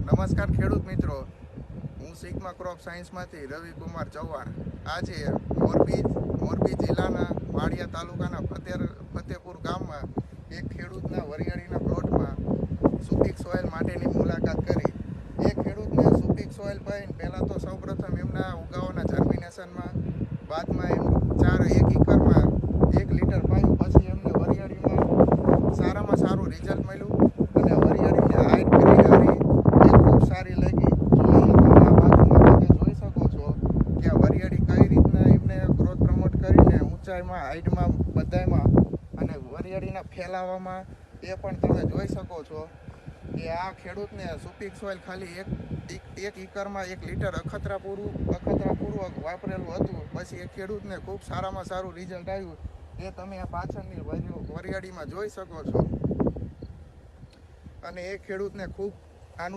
નમસ્કાર ખેડૂત મિત્રો, હું સિગ્મા ક્રોપ સાયન્સમાંથી રવિકુમાર ચૌહાણ. આજે મોરબી જિલ્લાના વાડિયા તાલુકાના ફતેપુર ગામમાં એક ખેડૂતના વરિયાળીના પ્લોટમાં સુપીક સોઇલ માટેની મુલાકાત કરી. એ ખેડૂતને સુપીક સોઇલ પાઈને પહેલાં તો સૌપ્રથમ એમના ઉગાવાના જર્મિનેશનમાં, બાદમાં એમ 1 એકરમાં 1 લીટર પાયું. પછી એમને વરિયાળીમાં સારામાં સારું રિઝલ્ટ મળ્યું અને વરિયાળીની હાઈટ ગ્રીનરી એ ખૂબ સારી લાગી. જો તમે આ બાજુમાં તમે જોઈ શકો છો કે આ વરિયાળી કઈ રીતના એમને ગ્રોથ પ્રમોટ કરીને ઊંચાઈમાં, હાઈટમાં, બધામાં અને વરિયાળીના ફેલાવામાં એ પણ તમે જોઈ શકો છો કે આ ખેડૂતને સુપીક સોઇલ ખાલી એક એકરમાં 1 લીટર અખતરાપૂર્વક વાપરેલું હતું. પછી એ ખેડૂતને ખૂબ સારામાં સારું રિઝલ્ટ આવ્યું. એ તમે આ પાછળની વરિયાળીમાં જોઈ શકો છો અને એ ખેડૂતને ખૂબ આનું